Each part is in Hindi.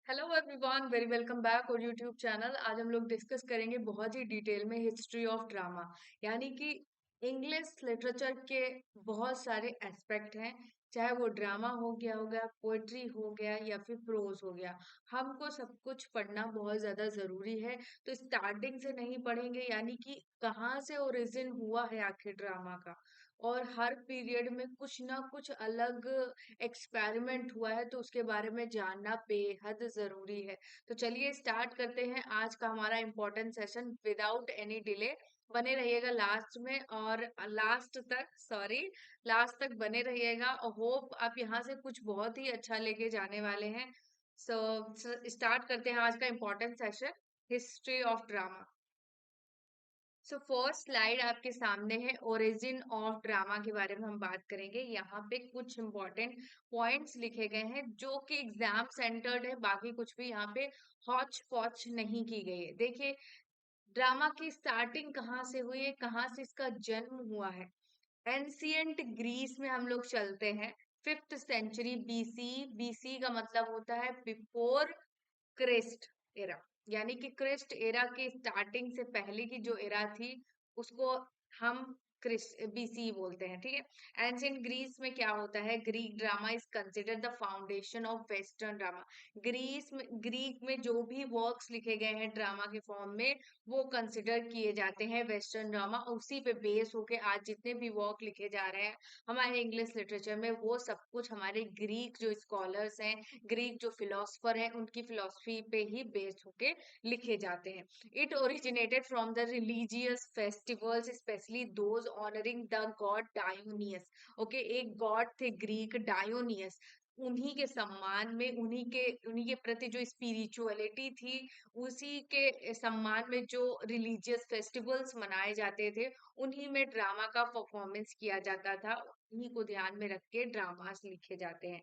Hello everyone, very welcome back और यूट्यूब चैनल। आज हम लोग डिस्कस करेंगे बहुत ही डिटेल में हिस्ट्री ऑफ ड्रामा, यानी कि इंग्लिश लिटरेचर के बहुत सारे एस्पेक्ट हैं। चाहे वो ड्रामा हो गया पोएट्री हो गया या फिर प्रोज हो गया। हमको सब कुछ पढ़ना बहुत ज्यादा जरूरी है। तो स्टार्टिंग से नहीं पढ़ेंगे, यानी कि कहाँ से ओरिजिन हुआ है आखिर ड्रामा का, और हर पीरियड में कुछ ना कुछ अलग एक्सपेरिमेंट हुआ है, तो उसके बारे में जानना बेहद जरूरी है। तो चलिए स्टार्ट करते हैं आज का हमारा important session without any delay. बने रहिएगा लास्ट में, और लास्ट तक बने रहिएगा, और होप आप यहाँ से कुछ बहुत ही अच्छा लेके जाने वाले हैं। सो स्टार्ट करते हैं आज का important session, history of drama. So first slide आपके सामने है, ओरिजिन ऑफ ड्रामा के बारे में हम बात करेंगे। यहाँ पे कुछ इंपॉर्टेंट पॉइंट्स लिखे गए हैं जो कि एग्जाम सेंटर्ड है, बाकी कुछ भी यहाँ पे हॉच पॉच नहीं की गई है। देखिए, ड्रामा की स्टार्टिंग कहाँ से हुई है, कहाँ से इसका जन्म हुआ है। एंशियंट ग्रीस में हम लोग चलते हैं। 5th century BC. बीसी का मतलब होता है बिफोर क्रिस्ट एरा, यानी कि क्रिस्ट एरा के स्टार्टिंग से पहले की जो एरा थी उसको हम क्रिस्ट बीसी बोलते हैं। ठीक है। एंशियंट ग्रीस में क्या होता है, Greek drama is considered the foundation of western drama. Greek में जो भी वर्क्स लिखे गए हैं ड्रामा के फॉर्म में, वो कंसिडर किए जाते हैं वेस्टर्न ड्रामा। उसी पे बेस होके आज जितने भी वर्क लिखे जा रहे हैं हमारे इंग्लिश लिटरेचर में, वो सब कुछ हमारे ग्रीक जो स्कॉलर्स हैं, ग्रीक जो फिलोसफर हैं, उनकी फिलोसफी पे ही बेस्ड होके लिखे जाते हैं। It originated from the religious festivals, specially those honouring the god Dionysus. Okay, एक गॉड थे ग्रीक डायोनियस, उन्हीं के सम्मान में, उन्हीं के प्रति जो स्पिरिचुअलिटी थी, उसी के सम्मान में जो रिलीजियस फेस्टिवल्स मनाए जाते थे, उन्हीं में ड्रामा का परफॉर्मेंस किया जाता था। उन्हीं को ध्यान में रख के ड्रामास लिखे जाते हैं।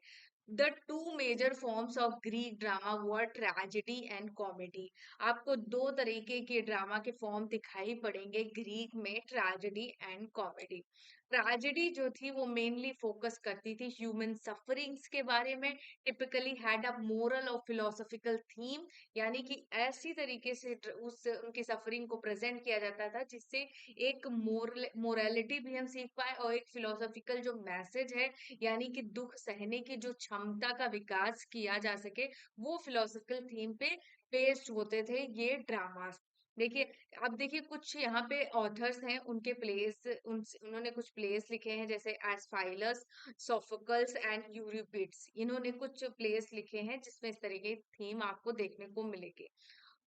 The two major forms of Greek drama were tragedy and comedy. आपको दो तरीके के ड्रामा के फॉर्म दिखाई पड़ेंगे ग्रीक में, ट्रेजेडी एंड कॉमेडी। ट्रेजेडी जो थी वो मेनली फोकस करती थी ह्यूमन सफरिंग्स के बारे में, टिपिकली हैड अ मोरल और फिलोसॉफिकल थीम, यानी कि ऐसी तरीके से उस उनकी सफरिंग को प्रेजेंट किया जाता था जिससे एक मोरलिटी भी हम सीख पाए, और एक फिलोसॉफिकल जो मैसेज है, यानी कि दुख सहने की जो क्षमता का विकास किया जा सके, वो फिलोसॉफिकल थीम पे बेस्ड होते थे ये ड्रामास। देखिए, अब देखिए कुछ यहाँ पे ऑथर्स हैं, उनके उन्होंने कुछ प्लेस लिखे हैं, जैसे एस्फाइलस, सोफोकल्स एंड यूरिपिड्स। इन्होंने कुछ प्लेस लिखे हैं जिसमें इस तरह की थीम आपको देखने को मिलेगी।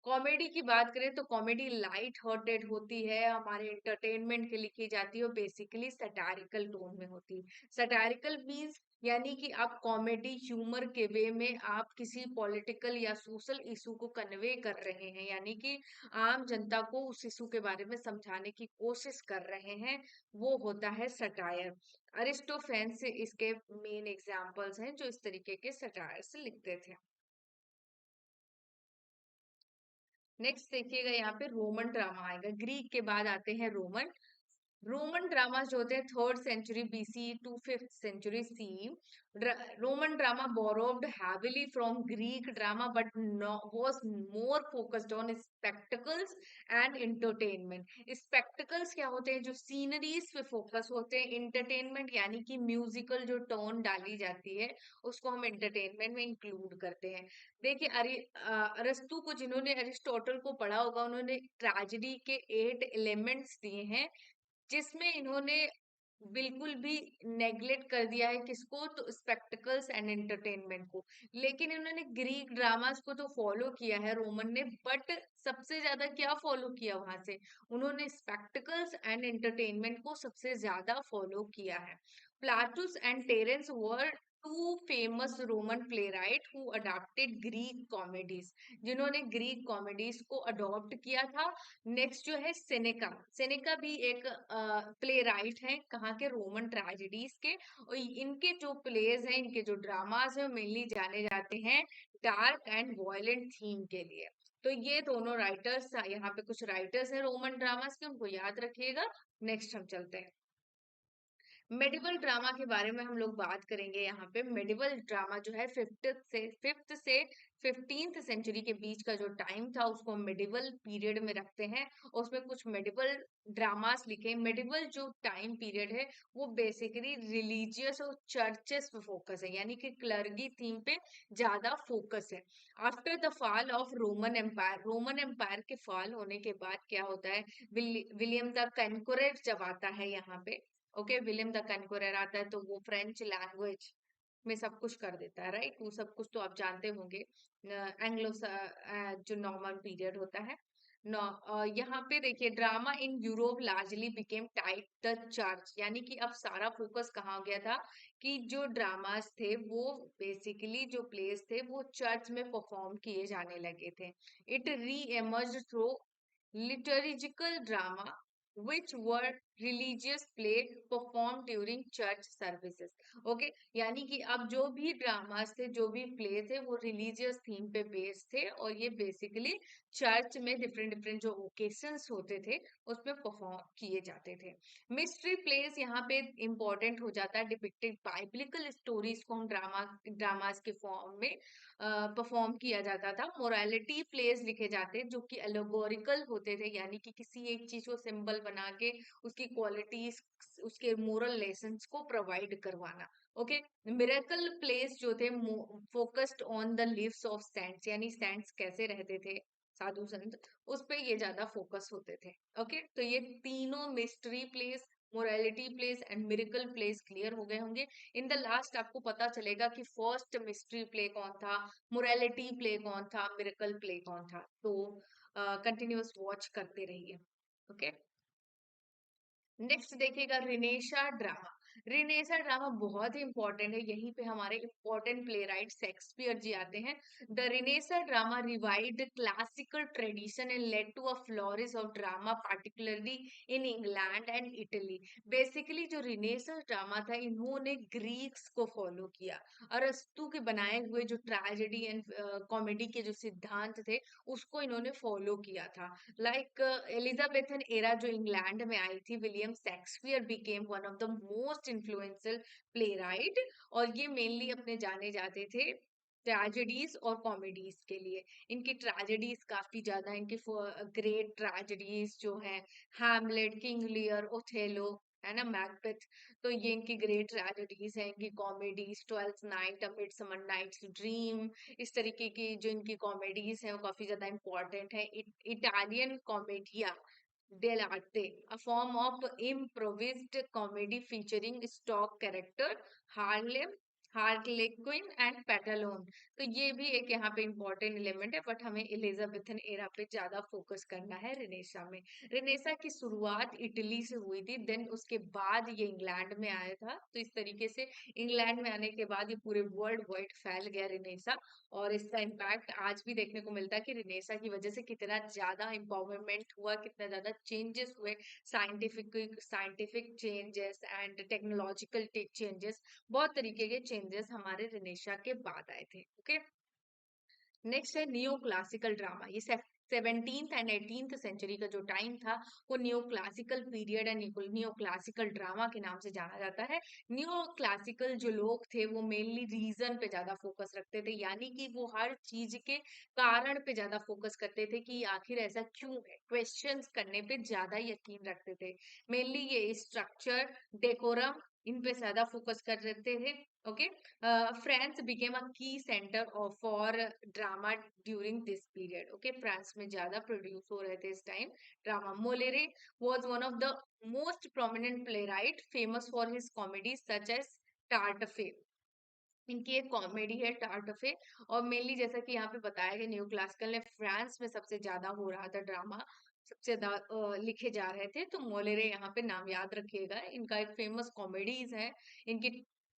कॉमेडी की बात करें तो कॉमेडी लाइट हार्टेड होती है, हमारे एंटरटेनमेंट के लिए की जाती है, और बेसिकली सटारिकल टोन में होती है। सटारिकल मीन्स यानी कि आप कॉमेडी ह्यूमर के वे में आप किसी पॉलिटिकल या सोशल इशू को कन्वे कर रहे हैं, यानी कि आम जनता को उस इशू के बारे में समझाने की कोशिश कर रहे हैं, वो होता है सटायर। अरिस्टोफेंस इसके मेन एग्जाम्पल्स हैं जो इस तरीके के सटायर्स लिखते थे। नेक्स्ट देखिएगा, यहाँ पे रोमन ड्रामा आएगा। ग्रीक के बाद आते हैं रोमन। रोमन ड्रामा जो होते हैं 3rd century BC to 5th century C. Roman drama borrowed heavily from Greek drama but was more focused on spectacles and entertainment. Spectacles क्या होते हैं, जो सीनरीज पे फोकस होते हैं। इंटरटेनमेंट यानी कि म्यूजिकल जो टोन डाली जाती है, उसको हम इंटरटेनमेंट में इंक्लूड करते हैं। देखिए, अरस्तु को, जिन्होंने अरिस्टोटल को पढ़ा होगा, उन्होंने ट्रेजेडी के 8 एलिमेंट्स दिए हैं, जिसमें इन्होंने बिल्कुल भी नेग्लेक्ट कर दिया है किसको, तो स्पेक्टिकल्स एंड एंटरटेनमेंट को। लेकिन इन्होंने ग्रीक ड्रामास को तो फॉलो किया है रोमन ने, बट सबसे ज्यादा क्या फॉलो किया वहां से, उन्होंने स्पेक्टिकल्स एंड एंटरटेनमेंट को सबसे ज्यादा फॉलो किया है। Plautus and Terence were two famous Roman playwright who adopted Greek comedies, जिन्होंने ग्रीक कॉमेडीज को अडॉप्ट किया था। नेक्स्ट जो है सेनेका। सेनेका भी एक प्ले राइट है, कहाँ के, रोमन ट्रेजेडीज के। और इनके जो प्लेज हैं, इनके जो ड्रामास हैं, मेनली जाने जाते हैं डार्क एंड वॉयलेंट थीम के लिए। तो ये दोनों राइटर्स, यहाँ पे कुछ राइटर्स हैं रोमन ड्रामास के, उनको याद रखिएगा। नेक्स्ट हम चलते हैं, मेडिवल ड्रामा के बारे में हम लोग बात करेंगे। यहाँ पे मेडिवल ड्रामा जो है फिफ्थ से 15th सेंचुरी के बीच का जो टाइम था उसको मिडिवल पीरियड में रखते हैं। उसमें कुछ मेडिवल ड्रामास लिखे। मेडिवल जो टाइम पीरियड है वो बेसिकली रिलीजियस और चर्चेस पे फोकस है, यानी कि क्लर्गी थीम पे ज्यादा फोकस है। After the fall of Roman empire के फॉल होने के बाद क्या होता है, विलियम द कनकोरर जब आता है यहाँ पे, ओके, विलियम द कनकोरर आता है तो वो फ्रेंच लैंग्वेज में सब कुछ कर देता है, राइट। वो सब कुछ तो आप जानते होंगे। एंग्लो जो नॉर्मल पीरियड होता है। यहाँ पे देखिए, drama in Europe largely became tied the church, यानी कि अब सारा फोकस कहाँ गया था कि जो ड्रामास थे वो बेसिकली जो प्लेस थे वो चर्च में परफॉर्म किए जाने लगे थे। इट री emerge through liturgical drama which were religious play performed during church services। Okay, यानी कि अब जो भी ड्रामास थे, जो भी प्ले थे, वो रिलीजियस थीम पे बेस्ड थे और ये बेसिकली चर्च में डिफरेंट डिफरेंट जो ओकेशंस होते थे उसमें परफॉर्म किए जाते थे। मिस्ट्री प्लेस यहाँ पे इंपॉर्टेंट हो जाता है। डिपिक्टेड बाइबलिकल स्टोरीज को हम ड्रामास के फॉर्म में परफॉर्म किया जाता था। मोरालिटी प्लेस लिखे जाते जो कि एलोगोरिकल होते थे, यानी कि किसी एक चीज को सिंबल बना के उसकी क्वालिटीज, उसके मोरल लेसन्स को प्रोवाइड करवाना। ओके, मिरेकल प्लेस जो थे focused on the leaves of cents, यानी सेंट्स कैसे रहते थे, साधु संत, उस पे ये ज्यादा फोकस होते थे। ओके, तो ये तीनों mystery place, morality place and miracle place clear हो गए होंगे। इन द लास्ट आपको पता चलेगा कि फर्स्ट मिस्ट्री प्ले कौन था, मोरालिटी प्ले कौन था, मिरेकल प्ले कौन था। तो कंटिन्यूअस वॉच करते रहिए। ओके, नेक्स्ट देखिएगा रिनेशा ड्रामा। रिनेशा ड्रामा बहुत ही इंपॉर्टेंट है, यहीं पे हमारे important playwright Shakespeare ji आते हैं। The Renaissance drama revived classical tradition and led to a flourish of drama particularly in England and Italy. Basically जो रिनेशा ड्रामा था, इन्होंने ग्रीक्स को फॉलो किया। अरस्तु के बनाए हुए जो ट्रेजेडी एंड कॉमेडी के जो सिद्धांत थे उसको इन्होंने फॉलो किया था। लाइक एलिजाबेथन एरा जो इंग्लैंड में आई थी, William Shakespeare became one of the most influential playwright, और ये मेनली अपने जाने जाते थे ट्रेजेडीज और कॉमेडीज के लिए। इनकी ट्रेजेडीज काफी ज्यादा, इनकी ग्रेट ट्रेजेडीज जो है, हैमलेट, किंग लियर, ओथेलो, है ना, मैकबेथ, तो ये इनकी ग्रेट ट्रेजेडीज है। इनकी कॉमेडीज ट्वेल्थ नाइट, अ मिडसमर नाइट्स ड्रीम, इस तरीके की जो इनकी कॉमेडीज हैं वो काफी ज्यादा इंपॉर्टेंट है। Italian commedia dell'arte, a form of improvised comedy featuring stock character, Harlem, Harlequin and Pantalone. तो ये भी एक यहाँ पे इंपॉर्टेंट एलिमेंट है, बट हमें एलिजाबेथन एरा पे ज्यादा फोकस करना है रिनेसा में। रिनेसा की शुरुआत इटली से हुई थी, देन उसके बाद ये इंग्लैंड में आया था। तो इस तरीके से इंग्लैंड में आने के बाद ये पूरे वर्ल्ड वाइड फैल गया रिनेसा, और इसका इम्पैक्ट आज भी देखने को मिलता है कि रिनेसा की वजह से कितना ज्यादा एम्पावरमेंट हुआ, कितना ज्यादा चेंजेस हुए, scientific changes and technological changes, बहुत तरीके के चेंजेस हमारे रिनेशा के बाद आए थे। ओके, नेक्स्ट है नियो क्लासिकल ड्रामा। ये 17th एंड 18th सेंचुरी का जो टाइम था वो neo classical period and neo classical drama के नाम से जाना जाता है। नियो क्लासिकल जो लोग थे वो मेनली रीजन पे ज्यादा फोकस रखते थे, यानी कि वो हर चीज के कारण पे ज्यादा फोकस करते थे कि आखिर ऐसा क्यों है, क्वेश्चंस करने पे ज्यादा यकीन रखते थे। मेनली ये स्ट्रक्चर, डेकोरम, इन पे ज्यादा फोकस कर रहे थे। Okay, France became a key centre for drama during this period. Okay, France में ज्यादा प्रोड्यूस हो रहे थे इस time drama. Molière was one of the most prominent playwright, famous for his comedy such as Tartuffe. इनकी एक कॉमेडी है टार्टफे, और मेनली जैसा कि यहाँ पे बताया गया न्यू क्लासिकल ने फ्रांस में सबसे ज्यादा हो रहा था ड्रामा, सबसे ज्यादा लिखे जा रहे थे, तो मोलेरे यहाँ पे नाम याद रखिएगा। इनका एक फेमस कॉमेडीज है इनकी,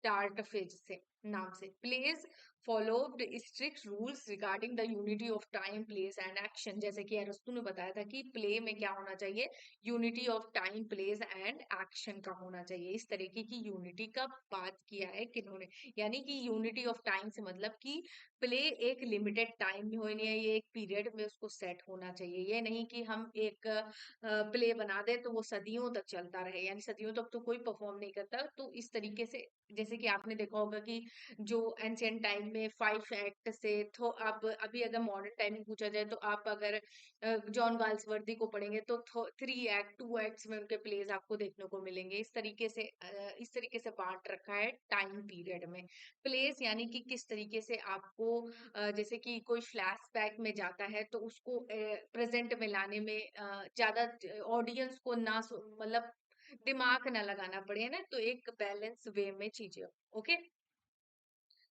टार्टफे से नाम से। Plays followed strict rules regarding the unity of time, place and action. जैसे कि अरस्तु ने बताया था कि प्ले में क्या होना चाहिए, unity of time, place and action का होना चाहिए। इस तरीके की यूनिटी का बात किया है किन्होंने, यानी कि यूनिटी ऑफ टाइम से मतलब कि प्ले एक लिमिटेड टाइम में होनी है, ये एक पीरियड में उसको सेट होना चाहिए। ये नहीं कि हम एक प्ले बना दें तो वो सदियों तक चलता रहे, यानी सदियों तक तो कोई परफॉर्म नहीं करता। तो इस तरीके से जैसे कि आपने देखा होगा कि जो एंशियंट टाइम में 5 एक्ट से, तो आप अभी अगर मॉडर्न टाइम में पूछा जाए तो आप अगर जॉन गाल्सवर्दी को पढ़ेंगे तो 3 एक्ट 2 एक्ट्स में उनके प्लेज आपको देखने को मिलेंगे। इस तरीके से बांट रखा है टाइम पीरियड में। प्लेस यानी कि किस तरीके से आपको जैसे कि कोई फ्लैशबैक में जाता है तो उसको प्रेजेंट में लाने में ज्यादा ऑडियंस को ना मतलब दिमाग ना लगाना पड़े, है ना, तो एक बैलेंस वे में चीजें। ओके,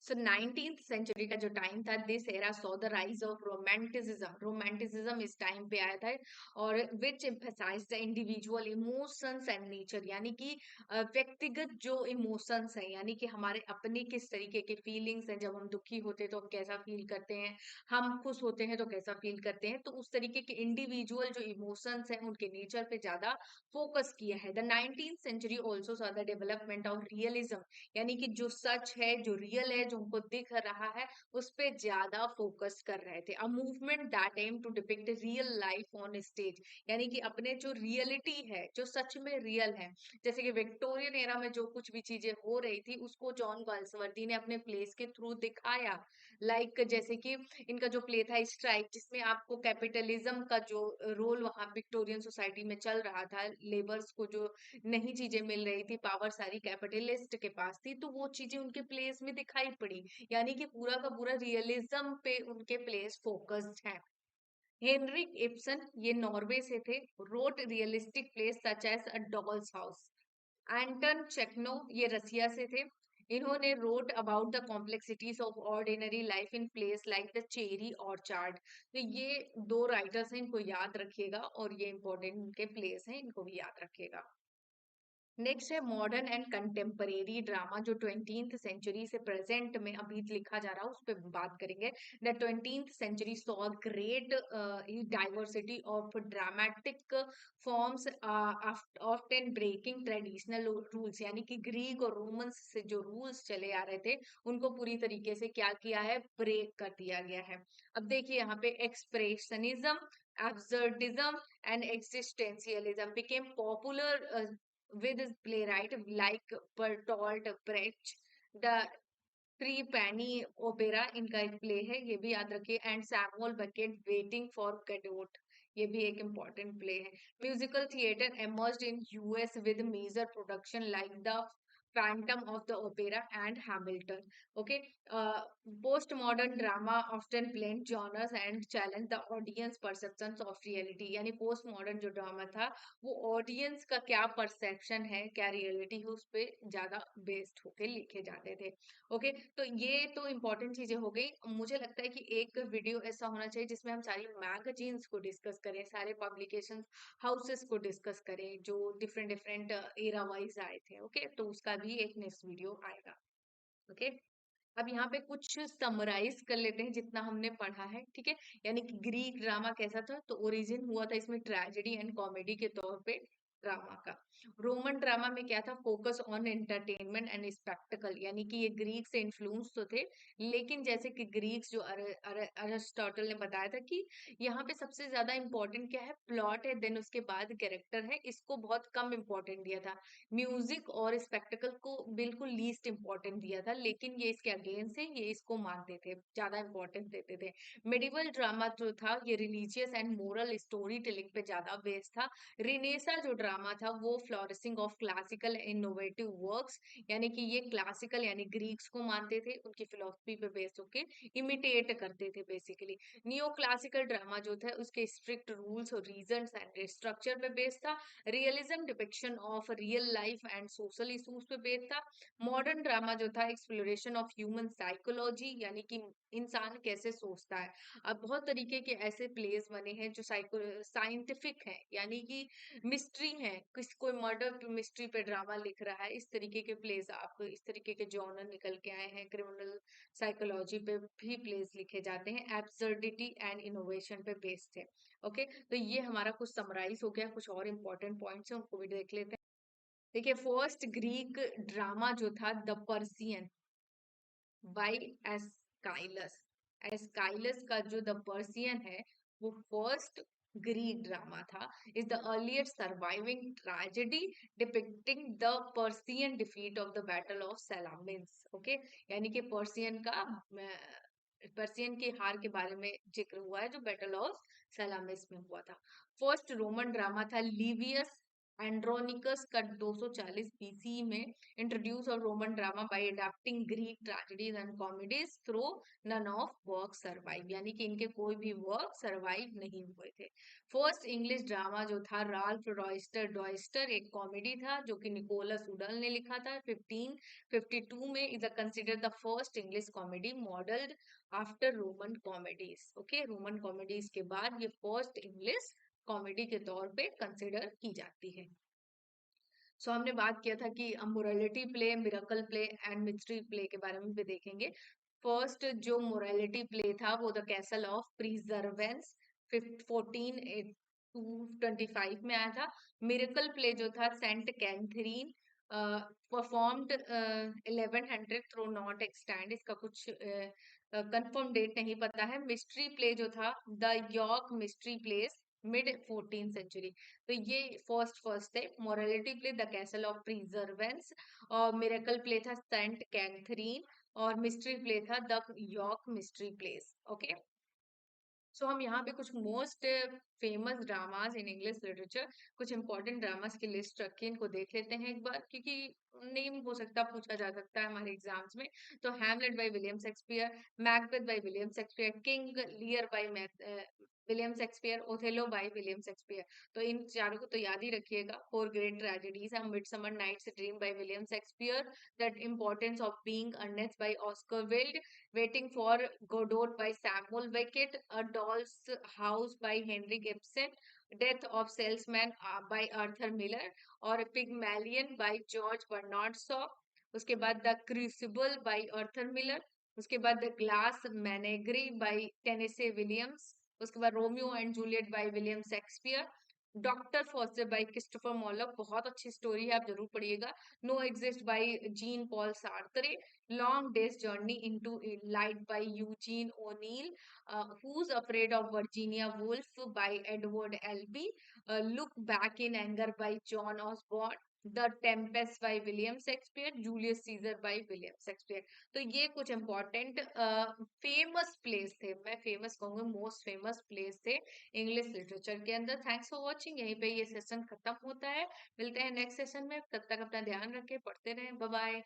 सो 19th सेंचुरी का जो टाइम था, this era saw the rise of romanticism. Romanticism इस टाइम पे आया था, और which emphasise the individual emotions and nature, यानी कि व्यक्तिगत जो इमोशंस हैं, यानी कि हमारे अपने किस तरीके के फीलिंग्स हैं, जब हम दुखी होते हैं तो हम कैसा फील करते हैं, हम खुश होते हैं तो कैसा फील करते हैं, तो उस तरीके के इंडिविजुअल जो इमोशंस हैं उनके नेचर पे ज्यादा फोकस किया है। The 19th century also saw the development of realism, यानी कि जो सच है, जो रियल है, जो हमको दिख रहा है, उस पे ज्यादा फोकस कर रहे थे। A movement that aim to depict real life on stage, यानी कि अपने जो रियलिटी है, जो सच में रियल है, जैसे कि विक्टोरियन एरा में जो कुछ भी चीजें हो रही थी उसको जॉन गाल्सवर्दी ने अपने प्लेस के थ्रू दिखाया। जैसे कि इनका जो प्ले था स्ट्राइक, जिसमें आपको कैपिटलिज्म का जो रोल वहां विक्टोरियन सोसाइटी में चल रहा था, लेबर्स को जो नई चीजें मिल रही थी, पावर सारी कैपिटलिस्ट के पास थी, तो वो चीजें उनके प्लेस में दिखाई पड़ी। यानी कि पूरा का पूरा रियलिज्म पे उनके प्लेस फोकस्ड है। हेनरिक इब्सन, ये नॉर्वे से थे, wrote realistic plays such as A Doll's House. Anton Chekhov, ये रसिया से थे, इन्होंने wrote about the complexities of ordinary life in plays like The Cherry Orchard. तो ये दो राइटर्स हैं, इनको याद रखिएगा, और ये इंपॉर्टेंट इनके प्लेस हैं, इनको भी याद रखिएगा। नेक्स्ट है मॉडर्न एंड कंटेम्परेरी ड्रामा, जो 20th सेंचुरी से प्रेजेंट में अभी लिखा जा रहा है, उस पर बात करेंगे। The 20th century saw great diversity of dramatic forms often breaking traditional rules, यानी कि ग्रीक और रोमन्स से जो रूल्स चले आ रहे थे उनको पूरी तरीके से क्या किया है, ब्रेक कर दिया गया है। अब देखिए यहाँ पे expressionism, absurdism and existentialism became popular with his playwright like Bertolt Brecht. The three पैनी ओपेरा इनका एक प्ले है, ये भी याद रखिए। And Samuel bucket waiting for Gadot, ये भी एक इम्पॉर्टेंट प्ले है। Musical theatre emerged in US with major production like the Phantom of the Opera and Hamilton. Okay, postmodern drama often blend genres and challenge the audience perceptions of reality, यानी पोस्ट मॉडर्न जो ड्रामा था वो ऑडियंस का क्या परसेप्शन है, क्या रियलिटी है, उस पे ज्यादा बेस्ड होके लिखे जाते थे। ओके, तो ये तो इम्पोर्टेंट चीजें हो गई। मुझे लगता है कि एक वीडियो ऐसा होना चाहिए जिसमें हम सारी मैगजीन्स को डिस्कस करें, सारे पब्लिकेशन हाउसेस को डिस्कस करें जो डिफरेंट डिफरेंट एरा वाइज आए थे। ओके, तो उसका भी एक नेक्स्ट वीडियो आएगा। ओके, अब यहाँ पे कुछ समराइज कर लेते हैं जितना हमने पढ़ा है, ठीक है। यानी कि ग्रीक ड्रामा कैसा था, तो ओरिजिन हुआ था इसमें ट्रेजेडी एंड कॉमेडी के तौर पे ड्रामा का। रोमन ड्रामा में क्या था, focus on entertainment and spectacled, यानी कि ये ग्रीक से इन्फ्लुएंस तो थे, लेकिन जैसे कि ग्रीक्स जो अरिस्टोटल ने बताया था कि यहाँ पे सबसे ज्यादा इंपॉर्टेंट क्या है, प्लॉट है, देन उसके बाद कैरेक्टर है, इसको बहुत कम इंपॉर्टेंट दिया था। म्यूजिक और स्पेक्टिकल को बिल्कुल लीस्ट इंपॉर्टेंट दिया था, लेकिन ये इसके अगेंस्ट है, ये इसको मानते थे, ज्यादा इंपॉर्टेंस देते थे। मेडिवल ड्रामा जो था ये religious and moral story telling पे ज्यादा बेस्ड था। रिनेसा जो ड्रामा था वो फ्लोरिसिंग ऑफ क्लासिकल इनोवेटिव वर्क्स, यानी कि ये क्लासिकल यानी ग्रीक्स को मानते थे, उनकी फिलोसफी पे बेस्ड होके इमिटेट करते थे बेसिकली। नियो क्लासिकल ड्रामा जो था उसके स्ट्रिक्ट रूल्स और रीजंस एंड स्ट्रक्चर पे बेस्ड था। Realism depiction of real life and social issues पे बेस्ड था। मॉडर्न ड्रामा जो था एक्सप्लोरेशन ऑफ ह्यूमन साइकोलॉजी, यानी कि इंसान कैसे सोचता है। अब बहुत तरीके के ऐसे प्लेस बने हैं जो साइंटिफिक है, यानी कि मिस्ट्री है, किस कोई मर्डर मिस्ट्री पे ड्रामा लिख रहा है, इस तरीके के प्लेस, आप इस तरीके के जॉनर निकल के आए हैं। क्रिमिनल साइकोलॉजी पे भी प्लेस लिखे जाते हैं, एब्सर्डिटी एंड इनोवेशन पे बेस्ड है। ओके, तो ये हमारा कुछ समराइज हो गया, कुछ और इम्पोर्टेंट पॉइंट्स हैं उनको भी देख लेते हैं। देखिए, फर्स्ट ग्रीक ड्रामा जो था The Persian by Aeschylus, Aeschylus का जो द पर्सियन है वो फर्स्ट ग्रीक ड्रामा था, is the earliest surviving tragedy depicting the Persian defeat of the battle of Salamis. Okay, यानी कि पर्सियन की हार के बारे में जिक्र हुआ है जो बैटल ऑफ सैलामिस में हुआ था। फर्स्ट रोमन ड्रामा था लिवियस एंड्रोनिकस का 240 बीसी में इंट्रोड्यूस और Roman drama by adapting Greek tragedies and comedies through none of work survive, यानी कि इनके कोई भी वर्क सर्वाइव नहीं हुए थे। फर्स्ट इंग्लिश ड्रामा जो था राल्फ रॉयस्टर डॉयस्टर, एक कॉमेडी था जो कि निकोलस उडल ने लिखा था 1552 में, is consider the first English comedy modelled after Roman comedies. Okay, Roman comedies के बाद ये फर्स्ट इंग्लिश कॉमेडी के तौर पे कंसिडर की जाती है। सो हमने बात किया था कि morality play, miracle play and mystery play के बारे में भी देखेंगे। फर्स्ट जो मोरालिटी प्ले था वो द कैसल ऑफ प्रिजर्वेंस 1425 में आया था। मिरेकल प्ले जो था Saint Catherine performed 1100 through not extant, इसका कुछ कंफर्म डेट नहीं पता है। मिस्ट्री प्ले जो था The York Mystery Plays mid 14th century. तो ये फर्स्ट है। Morality play The Castle of Perseverance, और मिरेकल प्ले था सेंट कैथरीन, और मिस्ट्री प्ले था The York Mystery Plays. Okay, so हम यहाँ पे कुछ most famous dramas in English literature, कुछ इंपॉर्टेंट ड्रामास की लिस्ट रखी, इनको देख लेते हैं एक बार, क्योंकि नेम हो सकता पूछा जा सकता है हमारे एग्जाम्स में। तो Hamlet by William Shakespeare, Macbeth by William Shakespeare, King Lear by William Shakespeare, Othello by William Shakespeare. तो इन चारों को तो याद ही रखिएगा। फोर ग्रेट ट्रेजेडीज है Midsummer Night's Dream by William Shakespeare, that Importance of Being Earnest by Oscar Wilde, Waiting for Godot by Samuel Beckett, A Doll's House by Henrik Ibsen, Death of Salesman by Arthur Miller, और Pygmalion by George Bernard Shaw। उसके बाद The Crucible by Arthur Miller, उसके बाद The Glass Menagerie by Tennessee Williams, उसके बाद Romeo and Juliet by William Shakespeare, Doctor Faustus by Christopher Marlowe, बहुत अच्छी स्टोरी है, आप जरूर पढ़िएगा। No Exit by Jean Paul Sartre, Long Day's Journey into Light by Eugene O'Neill, Who's Afraid of Virginia Woolf by Edward Albee, Look Back in Anger by John Osborne, The Tempest by William Shakespeare, Julius Caesar by William Shakespeare। तो ये कुछ important फेमस प्लेस थे, मैं फेमस कहूंगी मोस्ट फेमस प्लेस थे इंग्लिश लिटरेचर के अंदर। थैंक्स फॉर वॉचिंग, यहीं पे ये सेशन खत्म होता है। मिलते हैं नेक्स्ट सेशन में, तब तक अपना ध्यान रखें, पढ़ते रहें, बाय बाय।